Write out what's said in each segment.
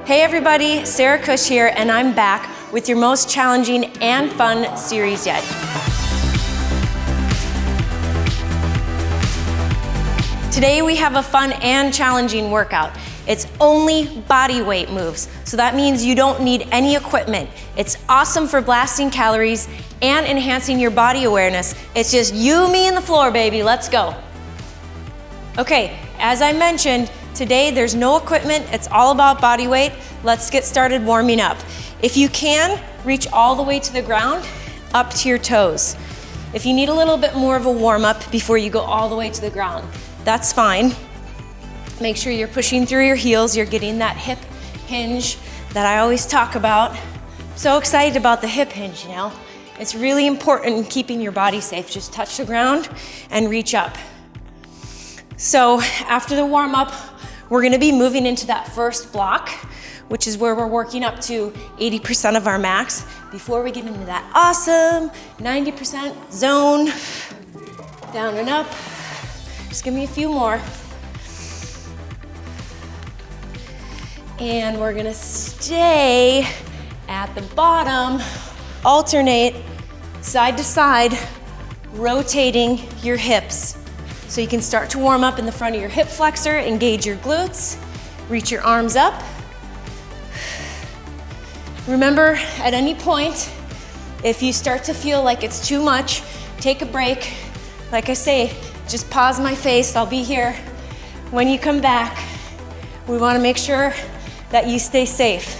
Hey everybody, Sarah Cush here, and I'm back with your most challenging and fun series yet. Today we have a fun and challenging workout. It's only body weight moves, so that means you don't need any equipment. It's awesome for blasting calories and enhancing your body awareness. It's just you, me, and the floor, baby. Let's go. Okay, as I mentioned, today there's no equipment. It's all about body weight. Let's get started warming up. If you can, reach all the way to the ground, up to your toes. If you need a little bit more of a warm up before you go all the way to the ground, that's fine. Make sure you're pushing through your heels. You're getting that hip hinge that I always talk about. So excited about the hip hinge, you know? It's really important in keeping your body safe. Just touch the ground and reach up. So after the warm up, we're gonna be moving into that first block, which is where we're working up to 80% of our max before we get into that awesome 90% zone. Down and up. Just give me a few more. And we're gonna stay at the bottom, alternate side to side, rotating your hips. So you can start to warm up in the front of your hip flexor, engage your glutes, reach your arms up. Remember, at any point, if you start to feel like it's too much, take a break. Like I say, just pause my face, I'll be here. When you come back, we wanna make sure that you stay safe.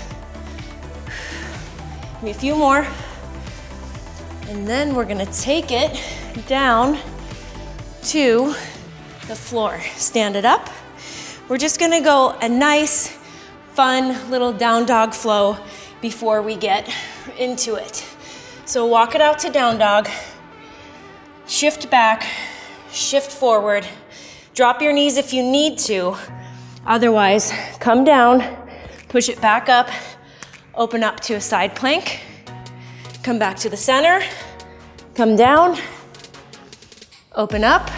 Give me a few more. And then we're gonna take it down to the floor. Stand it up. We're just gonna go a nice, fun little down dog flow before we get into it. So walk it out to down dog. Shift back, shift forward. Drop your knees if you need to. Otherwise, come down, push it back up, open up to a side plank. Come back to the center, come down, open up,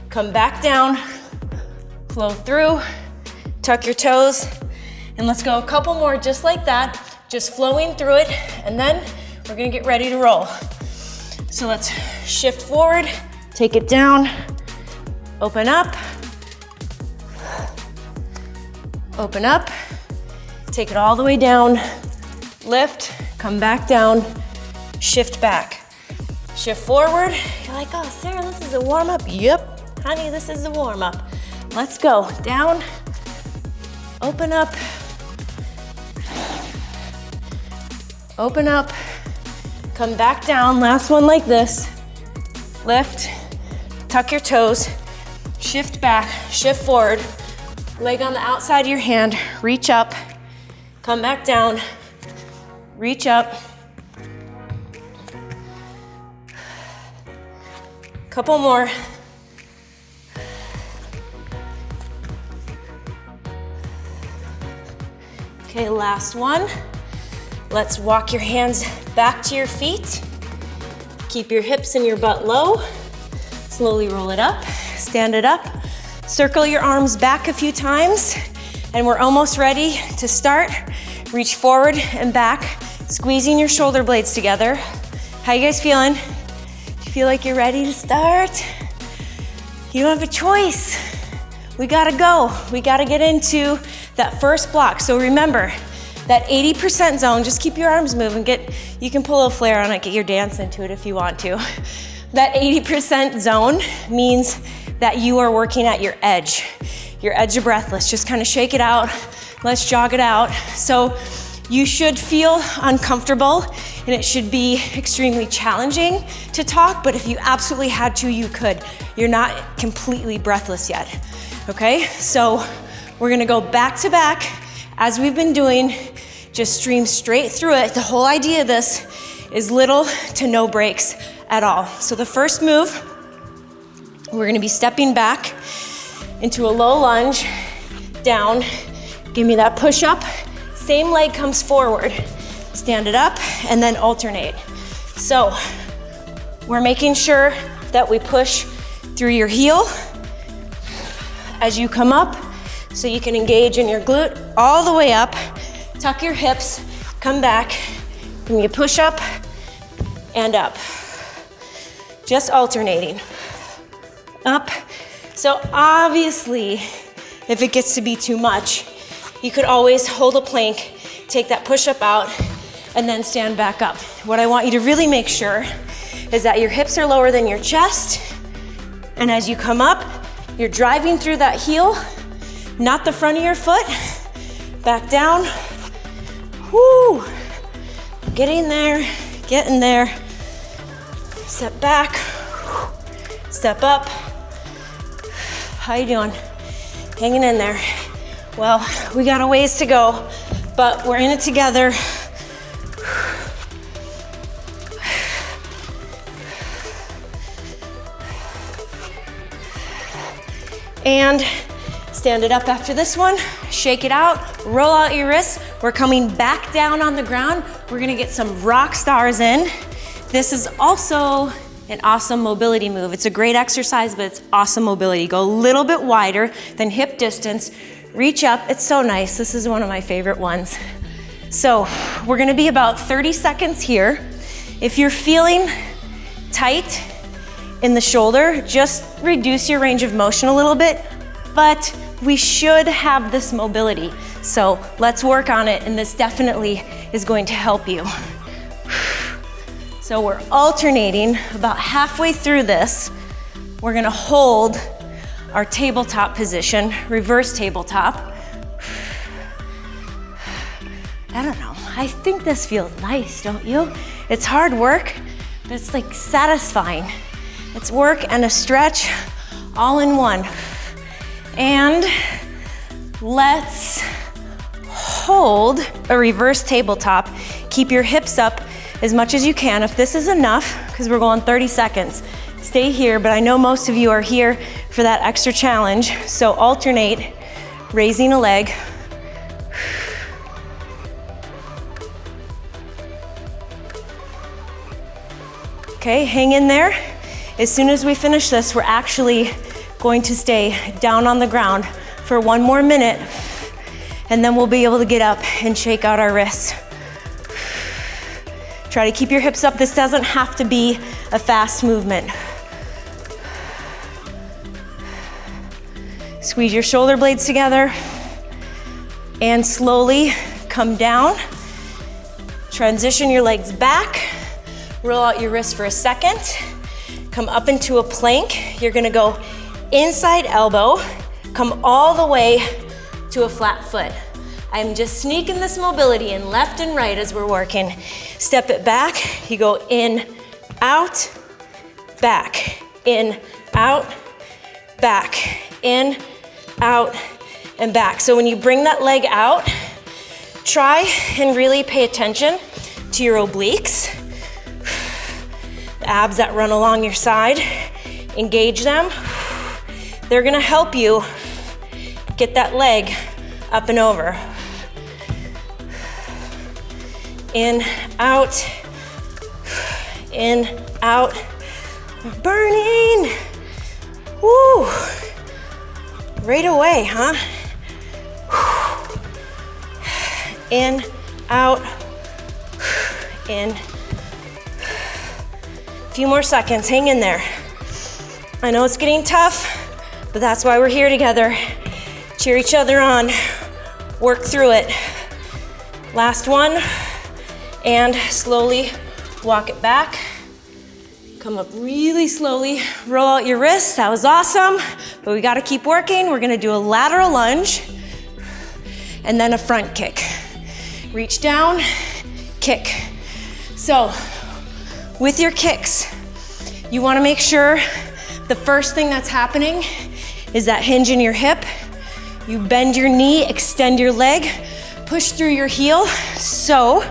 come back down, flow through, tuck your toes, and let's go a couple more just like that, just flowing through it, and then we're gonna get ready to roll. So let's shift forward, take it down, open up, take it all the way down, lift, come back down, shift back. Shift forward. You're like, oh, Sarah, this is a warm up. Yep, honey, this is a warm up. Let's go. Down, open up, come back down. Last one like this. Lift, tuck your toes, shift back, shift forward. Leg on the outside of your hand, reach up, come back down, reach up. Couple more. Okay, last one. Let's walk your hands back to your feet. Keep your hips and your butt low. Slowly roll it up, stand it up. Circle your arms back a few times, and we're almost ready to start. Reach forward and back, squeezing your shoulder blades together. How you guys feeling? Feel like you're ready to start? You don't have a choice. We gotta go. We gotta get into that first block. So remember, that 80% zone, just keep your arms moving. You can pull a little flare on it, get your dance into it if you want to. That 80% zone means that you are working at your edge of breath. Let's just kind of shake it out. Let's jog it out. So you should feel uncomfortable, and it should be extremely challenging to talk, but if you absolutely had to, you could. You're not completely breathless yet, okay? So we're gonna go back to back as we've been doing, just stream straight through it. The whole idea of this is little to no breaks at all. So the first move, we're gonna be stepping back into a low lunge, down, give me that push up. Same leg comes forward. Stand it up and then alternate. So we're making sure that we push through your heel. As you come up, So you can engage in your glute all the way up, tuck your hips, come back, and you push up and up. Just alternating. Up. So obviously, if it gets to be too much, you could always hold a plank, take that push-up out, and then stand back up. What I want you to really make sure is that your hips are lower than your chest, and as you come up, you're driving through that heel, not the front of your foot. Back down. Woo! Getting there, getting there. Step back, step up. How you doing? Hanging in there. Well, we got a ways to go, but we're in it together. And stand it up after this one, shake it out, roll out your wrists. We're coming back down on the ground. We're gonna get some rock stars in. This is also an awesome mobility move. It's a great exercise, but it's awesome mobility. Go a little bit wider than hip distance, reach up. It's so nice. This is one of my favorite ones. So we're gonna be about 30 seconds here. If you're feeling tight in the shoulder, just reduce your range of motion a little bit, but we should have this mobility. So let's work on it, and this definitely is going to help you. So we're alternating about halfway through this. We're gonna hold our tabletop position, reverse tabletop. I don't know, I think this feels nice, don't you? It's hard work, but it's like satisfying. It's work and a stretch all in one. And let's hold a reverse tabletop. Keep your hips up as much as you can. If this is enough, because we're going 30 seconds, stay here, but I know most of you are here for that extra challenge. So alternate, raising a leg. Okay, hang in there. As soon as we finish this, we're actually going to stay down on the ground for one more minute, and then we'll be able to get up and shake out our wrists. Try to keep your hips up. This doesn't have to be a fast movement. Squeeze your shoulder blades together and slowly come down. Transition your legs back. Roll out your wrists for a second. Come up into a plank. You're gonna go inside elbow, come all the way to a flat foot. I'm just sneaking this mobility in left and right as we're working. Step it back, you go in, out, back, in, out, back, in, out, and back. So when you bring that leg out, try and really pay attention to your obliques, the abs that run along your side, engage them. They're gonna help you get that leg up and over. In, out, we're burning. Woo, right away, huh? In, out, in. A few more seconds, hang in there. I know it's getting tough, but that's why we're here together. Cheer each other on, work through it. Last one. And slowly walk it back. Come up really slowly, roll out your wrists. That was awesome, but we gotta keep working. We're gonna do a lateral lunge and then a front kick. Reach down, kick. So with your kicks, you wanna make sure the first thing that's happening is that hinge in your hip. You bend your knee, extend your leg, push through your heel so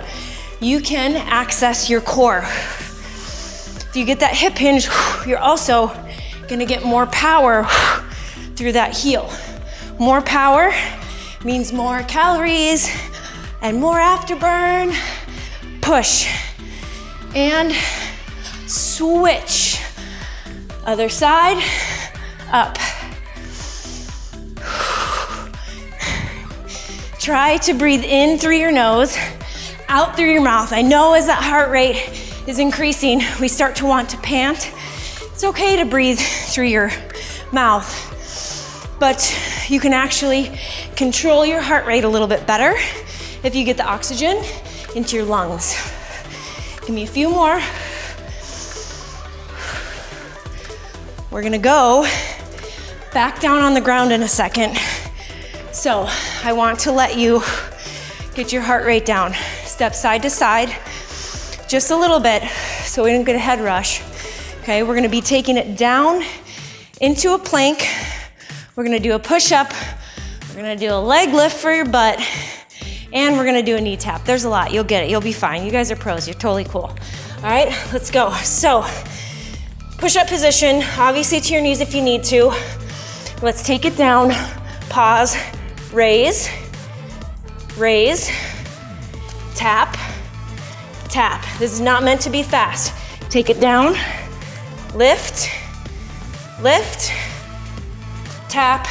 you can access your core. If you get that hip hinge, you're also gonna get more power through that heel. More power means more calories and more afterburn. Push and switch. Other side, up. Try to breathe in through your nose, out through your mouth. I know as that heart rate is increasing, we start to want to pant. It's okay to breathe through your mouth, but you can actually control your heart rate a little bit better if you get the oxygen into your lungs. Give me a few more. We're gonna go back down on the ground in a second. So I want to let you get your heart rate down. Step side to side, just a little bit so we don't get a head rush. Okay, we're gonna be taking it down into a plank. We're gonna do a push-up. We're gonna do a leg lift for your butt. And we're gonna do a knee tap. There's a lot, you'll get it, you'll be fine. You guys are pros, you're totally cool. All right, let's go. So, push-up position, obviously to your knees if you need to. Let's take it down, pause, raise, raise, tap, tap. This is not meant to be fast. Take it down, lift, lift, tap,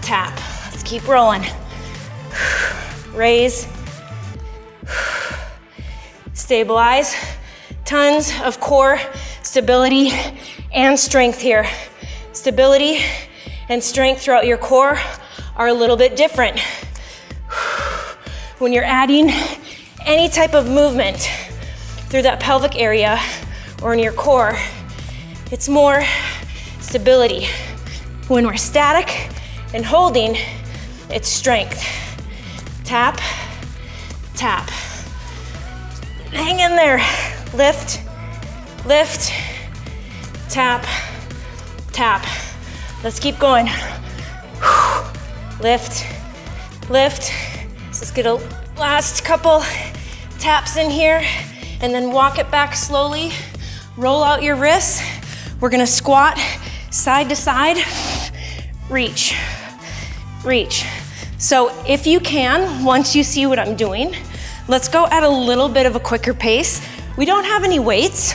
tap. Let's keep rolling. Raise, stabilize. Tons of core stability and strength here. Stability and strength throughout your core are a little bit different. When you're adding any type of movement through that pelvic area or in your core, it's more stability. When we're static and holding, it's strength. Tap, tap. Hang in there. Lift, lift, tap, tap. Let's keep going. Lift, lift. Let's get a last couple taps in here and then walk it back slowly. Roll out your wrists. We're gonna squat side to side. Reach, reach. So if you can, once you see what I'm doing, let's go at a little bit of a quicker pace. We don't have any weights,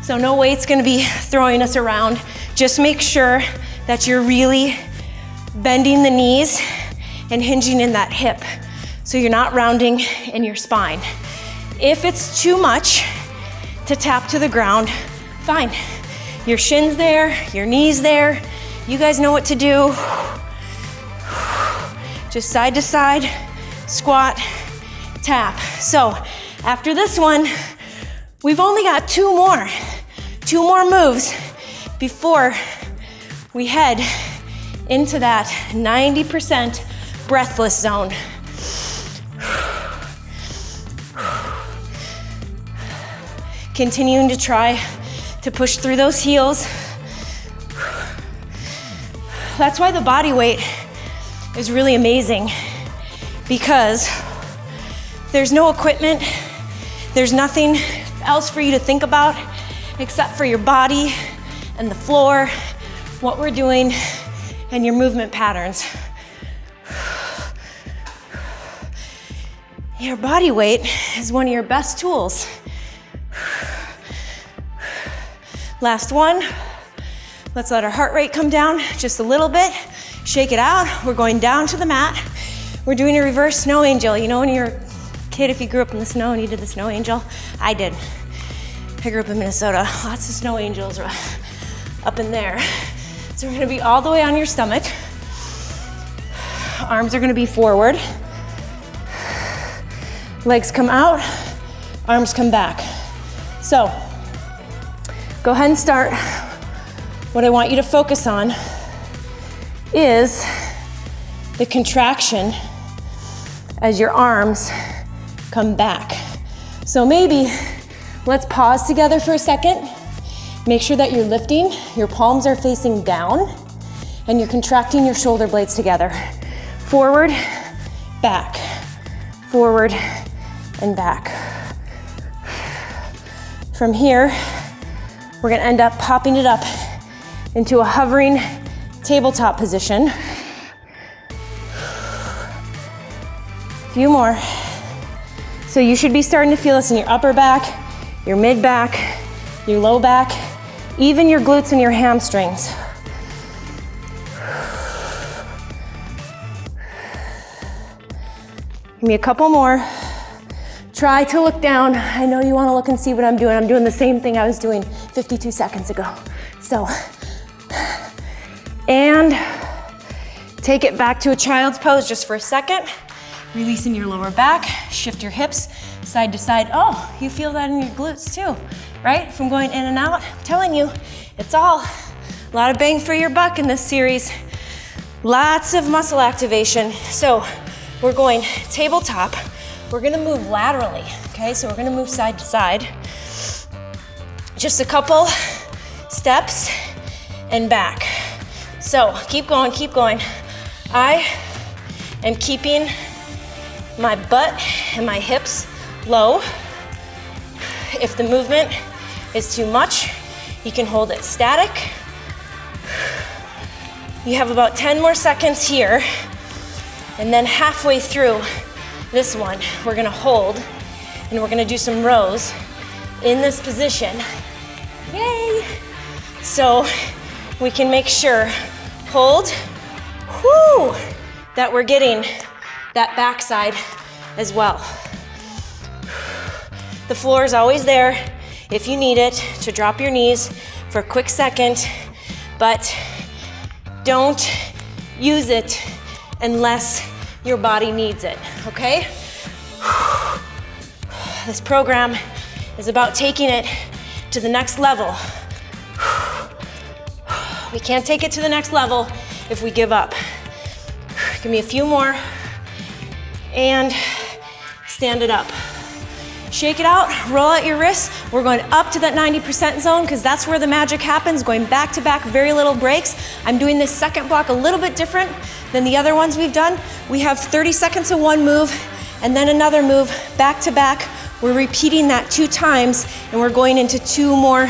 so no weight's gonna be throwing us around. Just make sure that you're really bending the knees and hinging in that hip, so you're not rounding in your spine. If it's too much to tap to the ground, fine. Your shin's there, your knee's there. You guys know what to do. Just side to side, squat, tap. So after this one, we've only got two more moves before we head into that 90% breathless zone. Continuing to try to push through those heels. That's why the body weight is really amazing, because there's no equipment, there's nothing else for you to think about except for your body and the floor, what we're doing, and your movement patterns. Your body weight is one of your best tools. Last one. Let's let our heart rate come down just a little bit. Shake it out. We're going down to the mat. We're doing a reverse snow angel. You know when you're a kid, if you grew up in the snow and you did the snow angel? I did. I grew up in Minnesota. Lots of snow angels up in there. So we're gonna be all the way on your stomach. Arms are gonna be forward. Legs come out, arms come back. So go ahead and start. What I want you to focus on is the contraction as your arms come back. So maybe let's pause together for a second. Make sure that you're lifting, your palms are facing down, and you're contracting your shoulder blades together. Forward, back, forward, and back. From here, we're gonna end up popping it up into a hovering tabletop position. A few more. So you should be starting to feel this in your upper back, your mid back, your low back, even your glutes and your hamstrings. Give me a couple more. Try to look down. I know you want to look and see what I'm doing. I'm doing the same thing I was doing 52 seconds ago. So, and take it back to a child's pose just for a second. Releasing your lower back, shift your hips side to side. Oh, you feel that in your glutes too, right? From going in and out. I'm telling you, it's all a lot of bang for your buck in this series. Lots of muscle activation. So we're going tabletop. We're gonna move laterally, okay? So we're gonna move side to side. Just a couple steps and back. So keep going, keep going. I am keeping my butt and my hips low. If the movement is too much, you can hold it static. You have about 10 more seconds here, and then halfway through this one, we're gonna hold, and we're gonna do some rows in this position. Yay! So we can make sure, hold, whoo, that we're getting that backside as well. The floor is always there if you need it to drop your knees for a quick second, but don't use it unless your body needs it, okay? This program is about taking it to the next level. We can't take it to the next level if we give up. Give me a few more. And stand it up. Shake it out, roll out your wrists. We're going up to that 90% zone because that's where the magic happens, going back to back, very little breaks. I'm doing this second block a little bit different than the other ones we've done. We have 30 seconds of one move and then another move back to back. We're repeating that 2 times and we're going into 2 more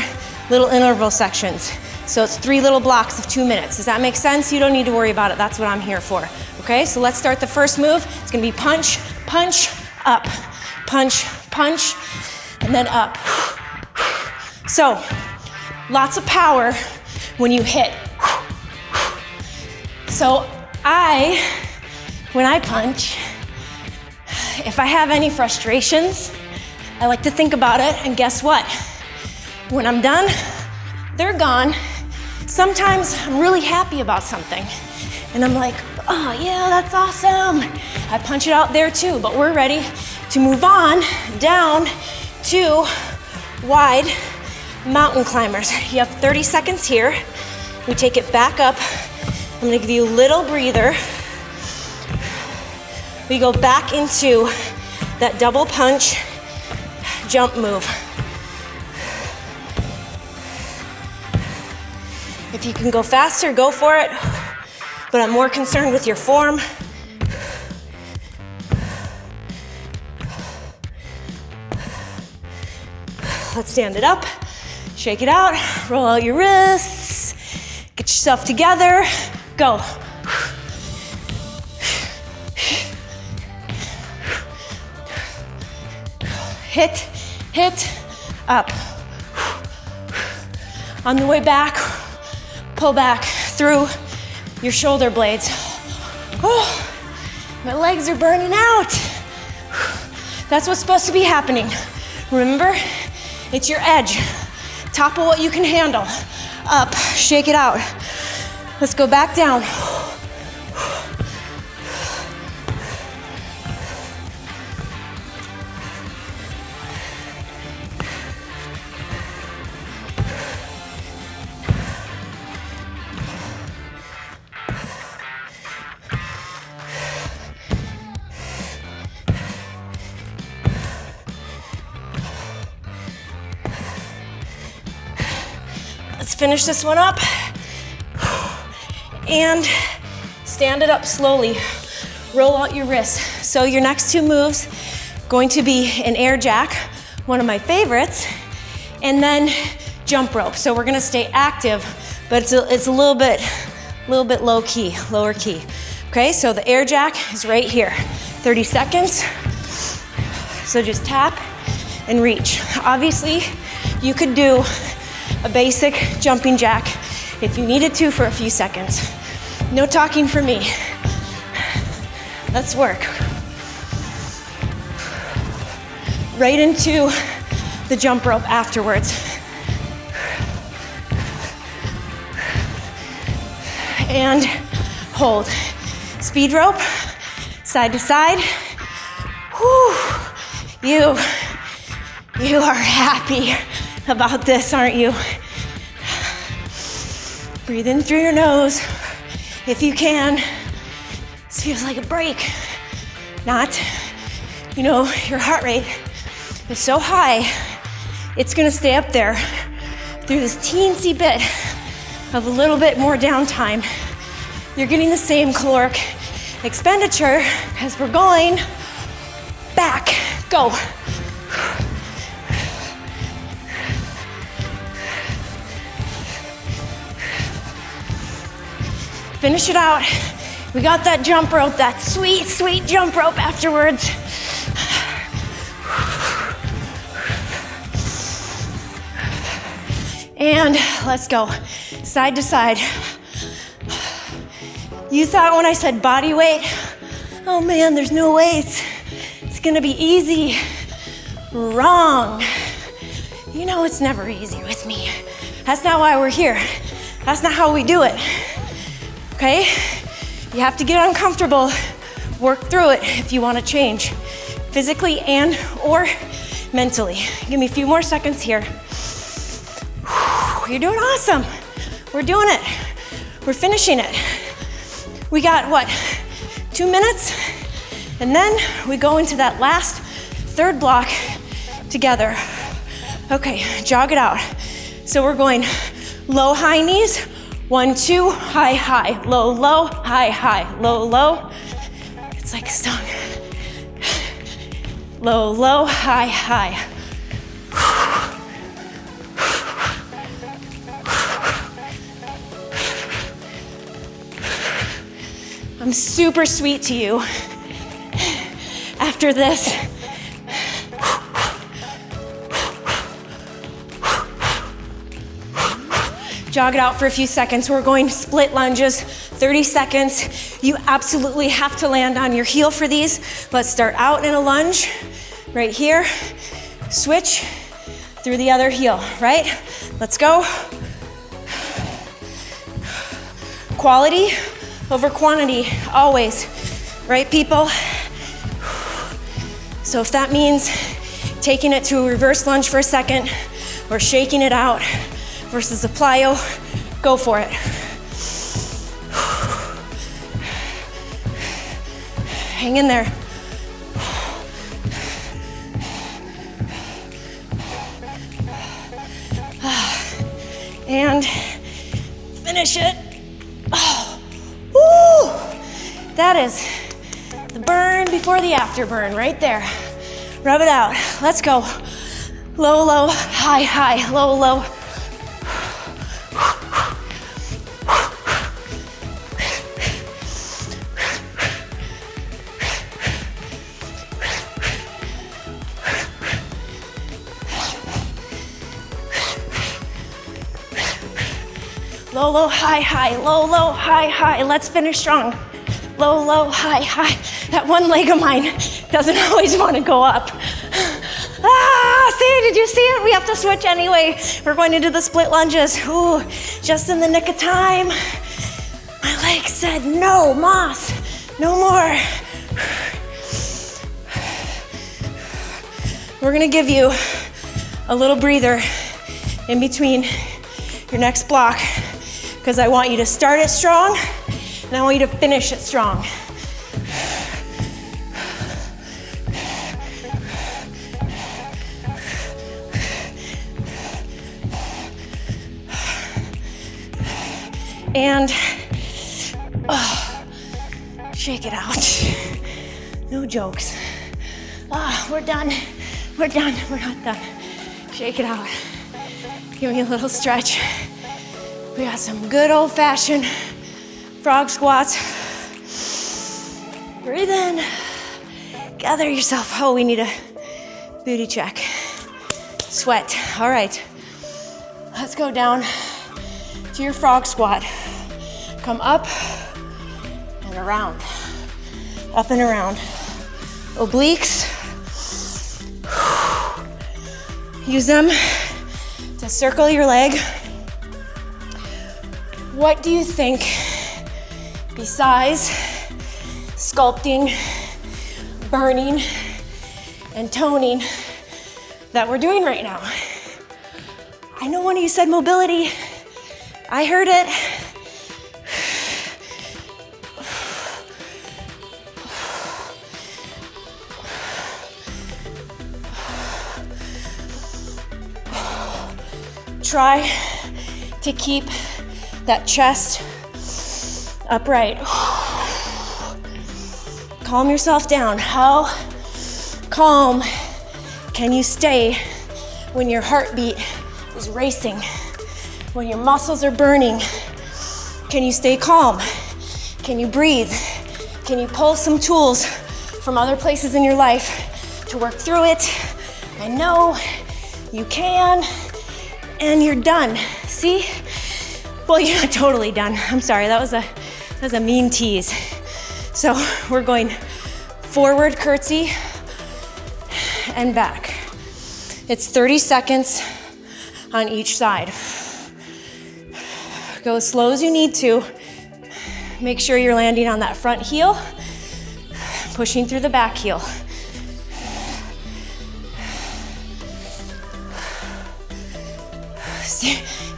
little interval sections. So it's 3 little blocks of 2 minutes. Does that make sense? You don't need to worry about it. That's what I'm here for. Okay, so let's start the first move. It's gonna be punch, punch, up. Punch, punch, and then up. So, lots of power when you hit. So when I punch, if I have any frustrations, I like to think about it, and guess what? When I'm done, they're gone. Sometimes I'm really happy about something, and I'm like, oh yeah, that's awesome. I punch it out there too, but we're ready to move on down to wide mountain climbers. You have 30 seconds here. We take it back up. I'm gonna give you a little breather. We go back into that double punch jump move. If you can go faster, go for it. But I'm more concerned with your form. Let's stand it up, shake it out, roll out your wrists, get yourself together, go. Hit, hit, up. On the way back, pull back through your shoulder blades. Oh, my legs are burning out. That's what's supposed to be happening. Remember, it's your edge. Top of what you can handle. Up, shake it out. Let's go back down. Let's finish this one up. And stand it up slowly. Roll out your wrists. So your next 2 moves, going to be an air jack, one of my favorites, and then jump rope. So we're gonna stay active, but it's a little bit low key, lower key. Okay, so the air jack is right here. 30 seconds. So just tap and reach. Obviously, you could do a basic jumping jack if you needed to for a few seconds. No talking for me. Let's work. right into the jump rope afterwards. And hold. Speed rope, side to side. Whew. You are happy about this, aren't you? Breathe in through your nose if you can. This feels like a break. Not, you know, your heart rate is so high, it's gonna stay up there through this teensy bit of a little bit more downtime. You're getting the same caloric expenditure as we're going back. Go. Finish it out. We got that jump rope, that sweet, sweet jump rope afterwards. And let's go, side to side. You thought when I said body weight, oh man, there's no way it's gonna be easy. Wrong. You know it's never easy with me. That's not why we're here. That's not how we do it. Okay? You have to get uncomfortable, work through it if you want to change, physically and or mentally. Give me a few more seconds here. You're doing awesome. We're doing it. We're finishing it. We got what, 2 minutes? And then we go into that last third block together. Okay, jog it out. So we're going low, high knees. 1, 2, high, high, low, low, high, high, low, low. It's like a song. Low, low, high, high. I'm super sweet to you after this. Jog it out for a few seconds. We're going split lunges, 30 seconds. You absolutely have to land on your heel for these. Let's start out in a lunge, right here. Switch through the other heel, right? Let's go. Quality over quantity, always, right, people? So if that means taking it to a reverse lunge for a second or shaking it out versus a plyo, go for it. Hang in there. And finish it. Oh, woo! That is the burn before the afterburn right there. Rub it out. Let's go. Low, low, high, high, low, low. Low, low, high, high, low, low, high, high. Let's finish strong. Low, low, high, high. That one leg of mine doesn't always want to go up. See, did you see it? We have to switch anyway. We're going to do the split lunges. Ooh, just in the nick of time. My leg said, no, Moss, no more. We're gonna give you a little breather in between your next block, because I want you to start it strong and I want you to finish it strong. And shake it out. No jokes. We're done. We're done. We're not done. Shake it out. Give me a little stretch. We got some good old-fashioned frog squats. Breathe in. Gather yourself. Oh, we need a booty check. Sweat. All right. Let's go down to your frog squat. Come up and around. Up and around. Obliques. Use them to circle your leg. What do you think, besides sculpting, burning, and toning, that we're doing right now? I know one of you said mobility. I heard it. Try to keep that chest upright. Calm yourself down. How calm can you stay when your heartbeat is racing, when your muscles are burning? Can you stay calm? Can you breathe? Can you pull some tools from other places in your life to work through it? I know you can, and you're done. See? Well, you're not totally done. I'm sorry, that was a mean tease. So we're going forward curtsy and back. It's 30 seconds on each side. Go as slow as you need to. Make sure you're landing on that front heel, pushing through the back heel.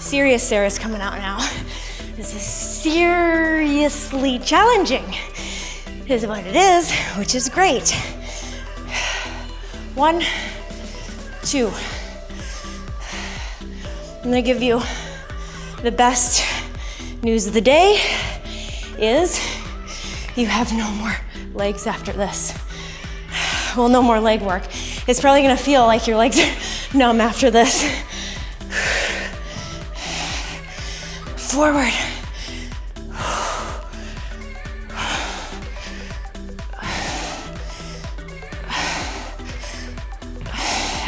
Serious Sarah's coming out now. This is seriously challenging, is what it is, which is great. 1, 2. I'm gonna give you the best news of the day is you have no more legs after this. Well, no more leg work. It's probably gonna feel like your legs are numb after this. Forward.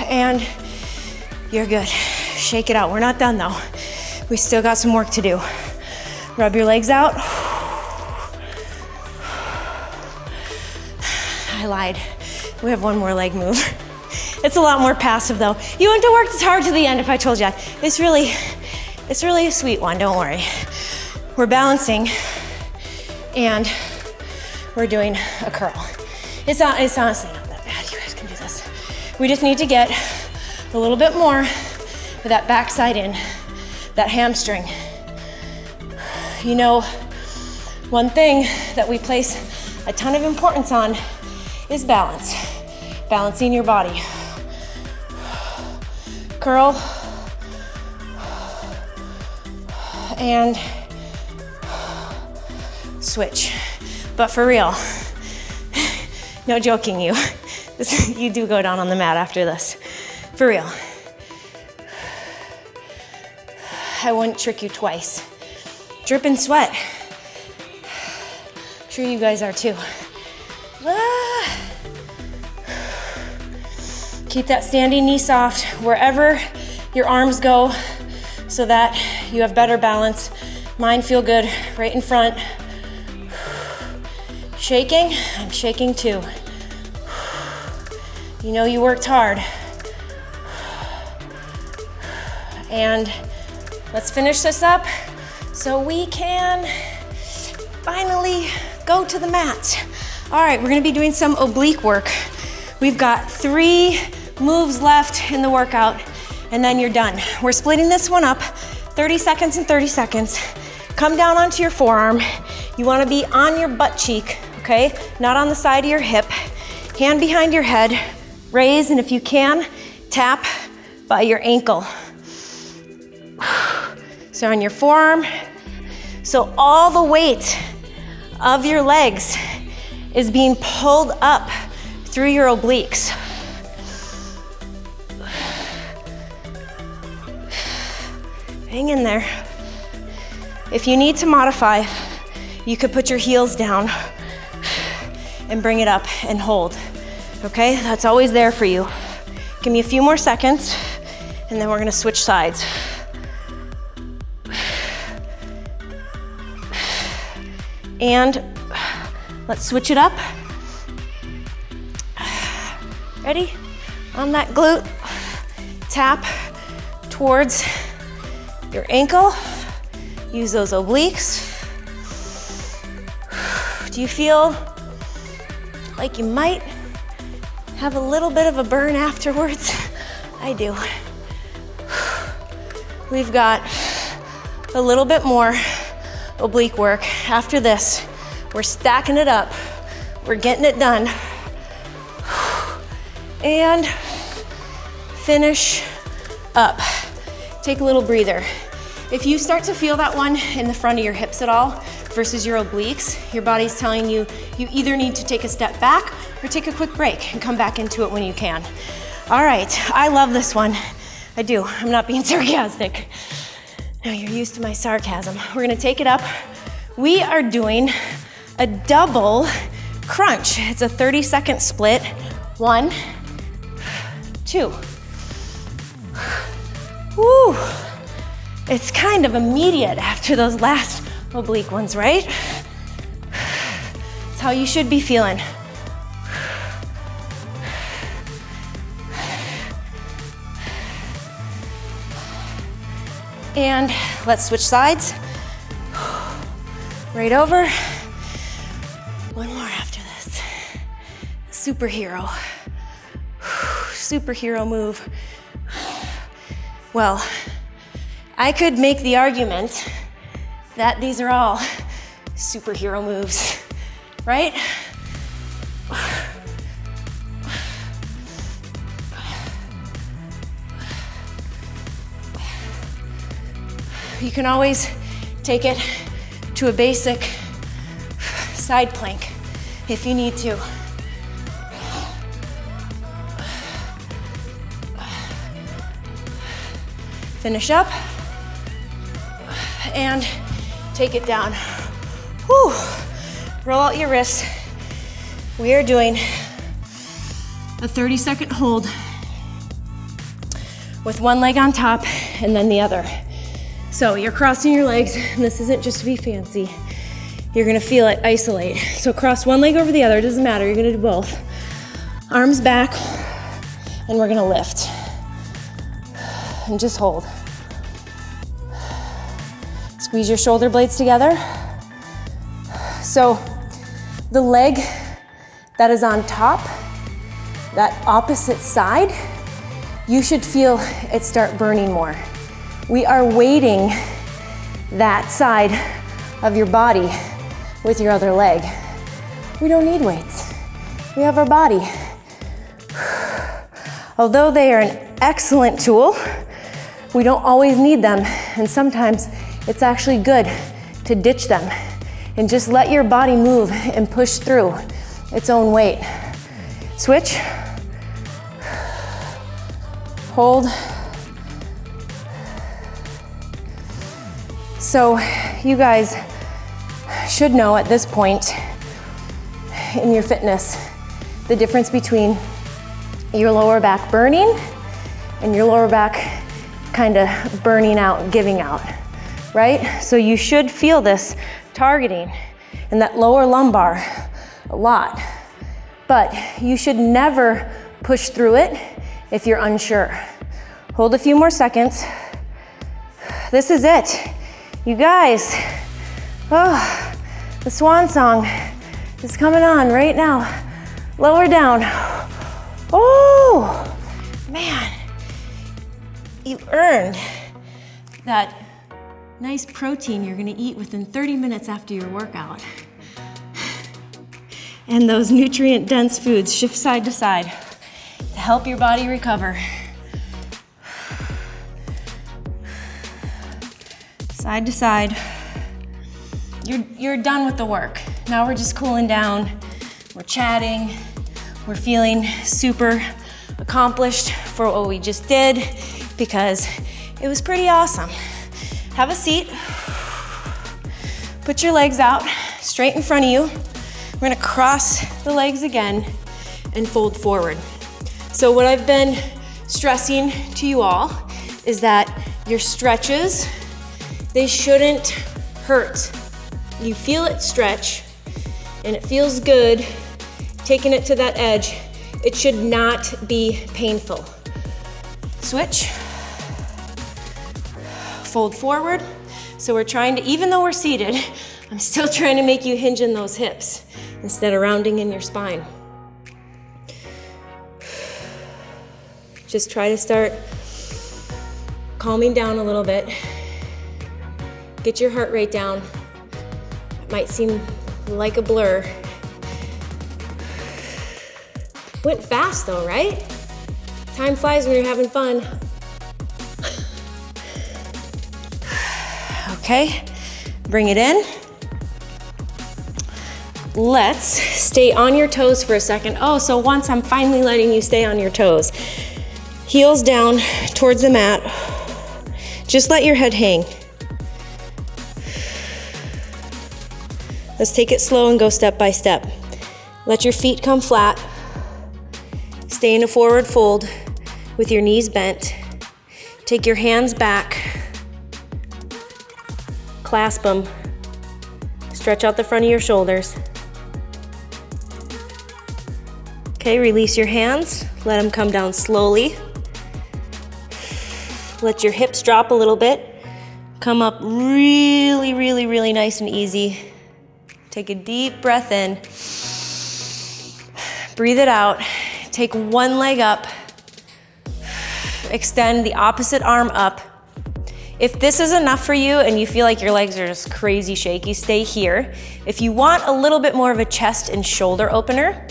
And you're good. Shake it out. We're not done though. We still got some work to do. Rub your legs out. I lied. We have one more leg move. It's a lot more passive though. You wouldn't have worked as hard to the end if I told you. It's really a sweet one, don't worry. We're balancing and we're doing a curl. It's honestly not that bad. You guys can do this. We just need to get a little bit more of that backside in, that hamstring. You know, one thing that we place a ton of importance on is balance. Balancing your body. Curl. And switch. But for real, no joking you. You do go down on the mat after this. For real. I wouldn't trick you twice. Dripping sweat. I'm sure you guys are too. Keep that standing knee soft wherever your arms go so that you have better balance. Mine feel good right in front. Shaking, I'm shaking too. You know you worked hard. And let's finish this up so we can finally go to the mat. All right, we're gonna be doing some oblique work. We've got 3 moves left in the workout, and then you're done. We're splitting this one up, 30 seconds and 30 seconds. Come down onto your forearm. You wanna be on your butt cheek, okay? Not on the side of your hip. Hand behind your head, raise, and if you can, tap by your ankle. So on your forearm. So all the weight of your legs is being pulled up through your obliques. Hang in there. If you need to modify, you could put your heels down and bring it up and hold. Okay, that's always there for you. Give me a few more seconds and then we're gonna switch sides. And let's switch it up. Ready? On that glute. tap towards your ankle. Use those obliques. Do you feel like you might have a little bit of a burn afterwards? I do. We've got a little bit more oblique work. After this, we're stacking it up. We're getting it done. And finish up. Take a little breather. If you start to feel that one in the front of your hips at all versus your obliques, your body's telling you you either need to take a step back or take a quick break and come back into it when you can. All right, I love this one. I do, I'm not being sarcastic. No, you're used to my sarcasm. We're gonna take it up. We are doing a double crunch. It's a 30-second split. 1, 2. Woo! It's kind of immediate after those last oblique ones, right? It's how you should be feeling. And let's switch sides. Right over. One more after this. Superhero. Superhero move. Well, I could make the argument that these are all superhero moves, right? You can always take it to a basic side plank if you need to. Finish up and take it down. Whew. Roll out your wrists. We are doing a 30-second hold with one leg on top and then the other. So you're crossing your legs, and this isn't just to be fancy. You're gonna feel it isolate. So cross one leg over the other, it doesn't matter, you're gonna do both. Arms back, and we're gonna lift. And just hold. Squeeze your shoulder blades together. So the leg that is on top, that opposite side, you should feel it start burning more. We are weighting that side of your body with your other leg. We don't need weights. We have our body. Although they are an excellent tool, we don't always need them, and sometimes it's actually good to ditch them and just let your body move and push through its own weight. Switch. Hold. So you guys should know at this point in your fitness the difference between your lower back burning and your lower back kind of burning out, giving out, right? So you should feel this targeting in that lower lumbar a lot, but you should never push through it if you're unsure. Hold a few more seconds. This is it. You guys, oh, the swan song is coming on right now. Lower down. Oh, man. You earned that nice protein you're gonna eat within 30 minutes after your workout. And those nutrient-dense foods, shift side to side to help your body recover. Side to side. You're done with the work. Now we're just cooling down. We're chatting. We're feeling super accomplished for what we just did because it was pretty awesome. Have a seat. Put your legs out straight in front of you. We're gonna cross the legs again and fold forward. So what I've been stressing to you all is that your stretches, they shouldn't hurt. You feel it stretch and it feels good, taking it to that edge. It should not be painful. Switch. Fold forward. So we're trying to, even though we're seated, I'm still trying to make you hinge in those hips instead of rounding in your spine. Just try to start calming down a little bit. Get your heart rate down. It might seem like a blur. Went fast though, right? Time flies when you're having fun. Okay, bring it in. Let's stay on your toes for a second. Oh, so once I'm finally letting you stay on your toes. Heels down towards the mat. Just let your head hang. Let's take it slow and go step by step. Let your feet come flat. Stay in a forward fold with your knees bent. Take your hands back. Clasp them. Stretch out the front of your shoulders. Okay, release your hands. Let them come down slowly. Let your hips drop a little bit. Come up really, really, really nice and easy. Take a deep breath in. Breathe it out. Take one leg up. Extend the opposite arm up. If this is enough for you and you feel like your legs are just crazy shaky, stay here. If you want a little bit more of a chest and shoulder opener,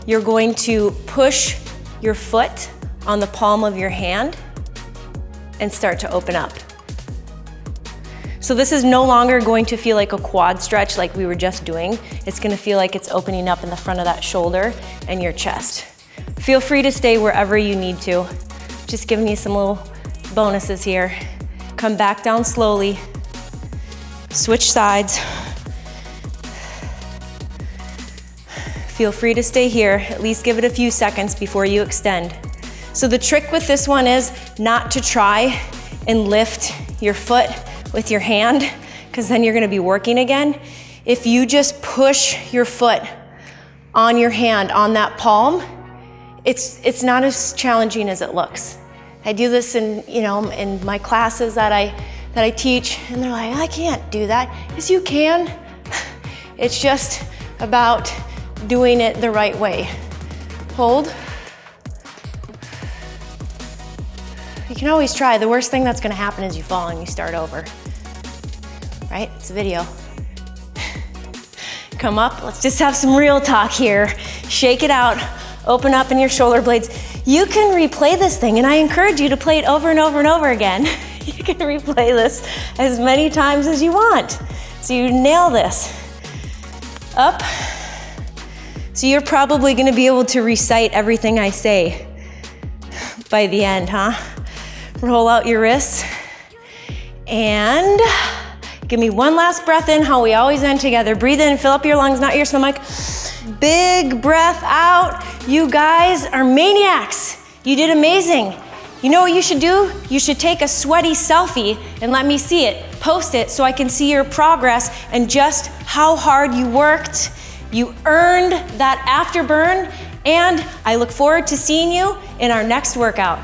you're going to push your foot on the palm of your hand and start to open up. So this is no longer going to feel like a quad stretch like we were just doing. It's gonna feel like it's opening up in the front of that shoulder and your chest. Feel free to stay wherever you need to. Just giving you some little bonuses here. Come back down slowly. Switch sides. Feel free to stay here. At least give it a few seconds before you extend. So the trick with this one is not to try and lift your foot with your hand, because then you're gonna be working again. If you just push your foot on your hand, on that palm, it's not as challenging as it looks. I do this in my classes that I teach, and they're like, I can't do that. Yes, you can. It's just about doing it the right way. Hold. You can always try. The worst thing that's gonna happen is you fall and you start over. Right? It's a video. Come up, let's just have some real talk here. Shake it out, open up in your shoulder blades. You can replay this thing, and I encourage you to play it over and over and over again. You can replay this as many times as you want. So you nail this. Up. So you're probably gonna be able to recite everything I say by the end, huh? Roll out your wrists. And give me one last breath in, how we always end together. Breathe in, fill up your lungs, not your stomach. Big breath out. You guys are maniacs. You did amazing. You know what you should do? You should take a sweaty selfie and let me see it. Post it so I can see your progress and just how hard you worked. You earned that afterburn, and I look forward to seeing you in our next workout.